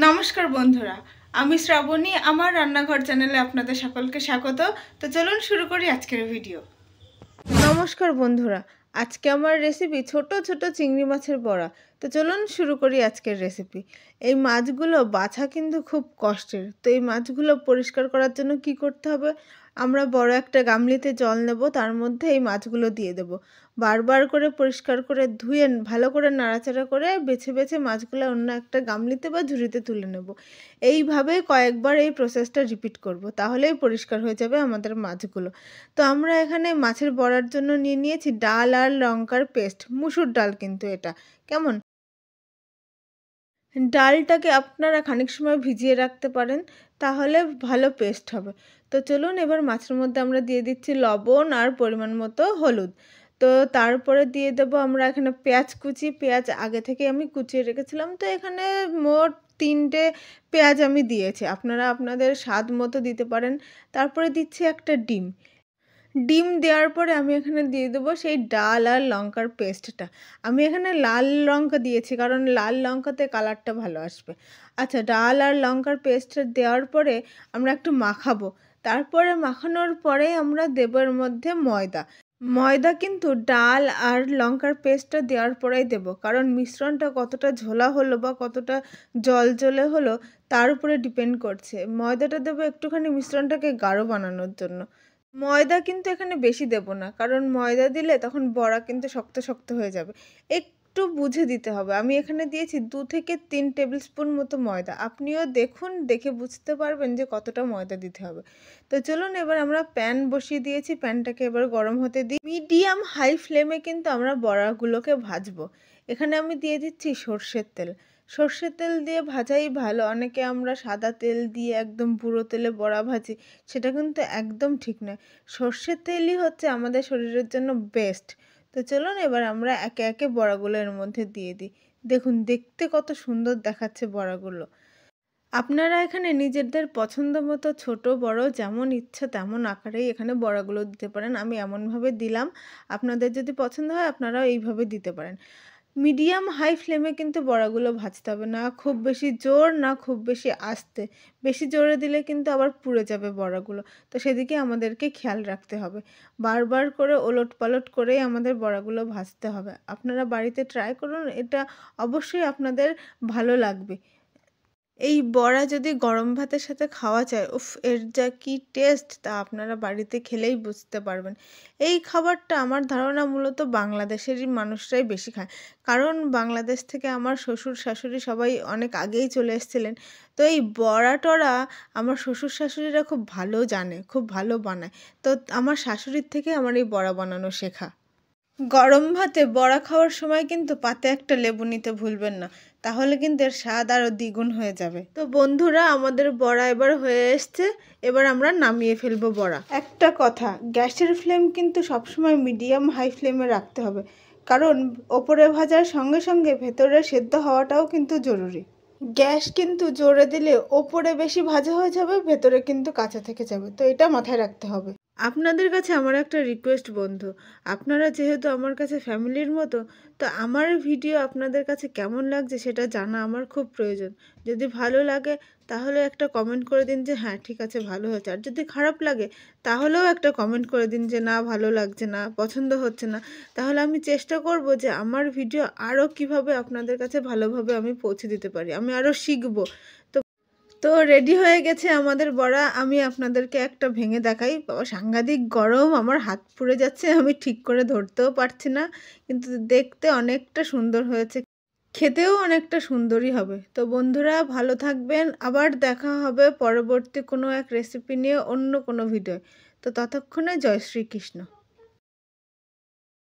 নমস্কার বন্ধুরা, আমি শ্রাবণী। আমার রান্নাঘর চ্যানেলে আপনাদের সকলকে স্বাগত। তো চলুন শুরু করি আজকের ভিডিও। নমস্কার বন্ধুরা, আজকে আমার রেসিপি ছোট ছোট চিংড়ি মাছের বড়া। তো চলুন শুরু করি আজকের রেসিপি। এই মাছগুলো বাছা কিন্তু খুব কষ্টের। তো এই মাছগুলো পরিষ্কার করার জন্য কি করতে হবে, আমরা বড় একটা গামলিতে জল নেব, তার মধ্যে এই মাছগুলো দিয়ে দেব। বারবার করে পরিষ্কার করে ধুয়ে ভালো করে নাড়াচাড়া করে বেছে বেছে মাছগুলো অন্য একটা গামলিতে বা ঝুড়িতে তুলে নেব। এইভাবে কয়েকবার এই প্রসেসটা রিপিট করব, তাহলেই পরিষ্কার হয়ে যাবে আমাদের মাছগুলো। তো আমরা এখানে মাছের বড়ার জন্য নিয়ে নিয়েছি ডাল আর লঙ্কার পেস্ট, মুসুর ডাল কিন্তু এটা। কেমন, ডালটাকে আপনারা খানিক সময় ভিজিয়ে রাখতে পারেন, তাহলে ভালো পেস্ট হবে। তো চলুন এবার মাছের মধ্যে আমরা দিয়ে দিচ্ছি লবণ আর পরিমাণ মতো হলুদ। তো তারপরে দিয়ে দেবো আমরা এখানে পেঁয়াজ কুচি। পেঁয়াজ আগে থেকে আমি কুচিয়ে রেখেছিলাম, তো এখানে মোট 3টে পেঁয়াজ আমি দিয়েছি, আপনারা আপনাদের স্বাদ মতো দিতে পারেন। তারপরে দিচ্ছি একটা ডিম। ডিম দেওয়ার পরে আমি এখানে দিয়ে দেবো সেই ডাল আর লঙ্কার পেস্টটা। আমি এখানে লাল লঙ্কা দিয়েছি, কারণ লাল লঙ্কাতে কালারটা ভালো আসবে। আচ্ছা, ডাল আর লঙ্কার পেস্টটা দেওয়ার পরে আমরা একটু মাখাবো। তারপরে মাখানোর পরে আমরা দেবো এর মধ্যে ময়দা। ময়দা কিন্তু ডাল আর লঙ্কার পেস্টটা দেওয়ার পরেই দেব, কারণ মিশ্রণটা কতটা ঝোলা হলো বা কতটা জলজলে হলো তার উপরে ডিপেন্ড করছে। ময়দাটা দেবো একটুখানি মিশ্রণটাকে গাঢ় বানানোর জন্য। ময়দা কিন্তু এখানে বেশি দেব না, কারণ ময়দা দিলে তখন বড়া কিন্তু শক্ত শক্ত হয়ে যাবে। একটু বুঝে দিতে হবে। আমি এখানে দিয়েছি 2 থেকে 3 টেবিল স্পুন মতো ময়দা। আপনিও দেখুন, দেখে বুঝতে পারবেন যে কতটা ময়দা দিতে হবে। তো চলুন এবার আমরা প্যান বসিয়ে দিয়েছি, প্যানটাকে এবার গরম হতে দিই। মিডিয়াম হাই ফ্লেমে কিন্তু আমরা বড়াগুলোকে ভাজবো। এখানে আমি দিয়ে দিচ্ছি সর্ষের তেল। সর্ষের তেল দিয়ে ভাজাই ভালো। অনেকে আমরা সাদা তেল দিয়ে একদম পুরো তেলে বড়া ভাজি, সেটা কিন্তু একদম ঠিক নয়। সর্ষের তেলই হচ্ছে আমাদের শরীরের জন্য বেস্ট। তো চলুন এবার আমরা একে একে বড়াগুলো এর মধ্যে দিয়ে দিই। দেখুন দেখতে কত সুন্দর দেখাচ্ছে বড়াগুলো। আপনারা এখানে নিজেদের পছন্দ মতো ছোট বড় যেমন ইচ্ছা তেমন আকারেই এখানে বড়াগুলো দিতে পারেন। আমি এমনভাবে দিলাম, আপনাদের যদি পছন্দ হয় আপনারাও এইভাবে দিতে পারেন। মিডিয়াম হাই ফ্লেমে কিন্তু বড়াগুলো ভাজতে হবে, না খুব বেশি জোর না খুব বেশি আস্তে। বেশি জোরে দিলে কিন্তু আবার পুড়ে যাবে বড়াগুলো। তো সেদিকে আমাদেরকে খেয়াল রাখতে হবে। বারবার করে ওলট পালট করেই আমাদের বড়াগুলো ভাজতে হবে। আপনারা বাড়িতে ট্রাই করুন, এটা অবশ্যই আপনাদের ভালো লাগবে। এই বড়া যদি গরম ভাতের সাথে খাওয়া যায়, উফ, এর যা কি টেস্ট তা আপনারা বাড়িতে খেলেই বুঝতে পারবেন। এই খাবারটা আমার ধারণা মূলত বাংলাদেশেরই মানুষরাই বেশি খায়, কারণ বাংলাদেশ থেকে আমার শ্বশুর শাশুড়ি সবাই অনেক আগেই চলে এসেছিলেন। তো এই বড়া টড়া আমার শ্বশুর শাশুড়িরা খুব ভালো জানে, খুব ভালো বানায়। তো আমার শাশুড়ির থেকে আমার এই বড়া বানানো শেখা। গরম ভাতে বড়া খাওয়ার সময় কিন্তু পাতে একটা লেবু নিতে ভুলবেন না, তাহলে কিন্তু এর স্বাদ আরও দ্বিগুণ হয়ে যাবে। তো বন্ধুরা, আমাদের বড়া এবার হয়ে এসছে। এবার আমরা নামিয়ে ফেলবো বড়া। একটা কথা, গ্যাসের ফ্লেম কিন্তু সবসময় মিডিয়াম হাই ফ্লেমে রাখতে হবে, কারণ ওপরে ভাজার সঙ্গে সঙ্গে ভেতরে সেদ্ধ হওয়াটাও কিন্তু জরুরি। গ্যাস কিন্তু জোরে দিলে ওপরে বেশি ভাজা হয়ে যাবে, ভেতরে কিন্তু কাঁচা থেকে যাবে। তো এটা মাথায় রাখতে হবে। আপনাদের কাছে আমার একটা রিকোয়েস্ট বন্ধু, আপনারা যেহেতু আমার কাছে ফ্যামিলির মতো, তো আমার ভিডিও আপনাদের কাছে কেমন লাগছে সেটা জানা আমার খুব প্রয়োজন। যদি ভালো লাগে তাহলে একটা কমেন্ট করে দিন যে হ্যাঁ ঠিক আছে ভালো হয়েছে, আর যদি খারাপ লাগে তাহলেও একটা কমেন্ট করে দিন যে না ভালো লাগছে না, পছন্দ হচ্ছে না। তাহলে আমি চেষ্টা করব যে আমার ভিডিও আরও কিভাবে আপনাদের কাছে ভালোভাবে আমি পৌঁছে দিতে পারি, আমি আরও শিখবো। তো রেডি হয়ে গেছে আমাদের বড়া। আমি আপনাদেরকে একটা ভেঙে দেখাই। বাবা, সাংঘাতিক গরম, আমার হাত পুড়ে যাচ্ছে, আমি ঠিক করে ধরতেও পারছি না, কিন্তু দেখতে অনেকটা সুন্দর হয়েছে, খেতেও অনেকটা সুন্দরই হবে। তো বন্ধুরা ভালো থাকবেন, আবার দেখা হবে পরবর্তী কোনো এক রেসিপি নিয়ে অন্য কোনো ভিডিও। তো ততক্ষণে জয় শ্রীকৃষ্ণ।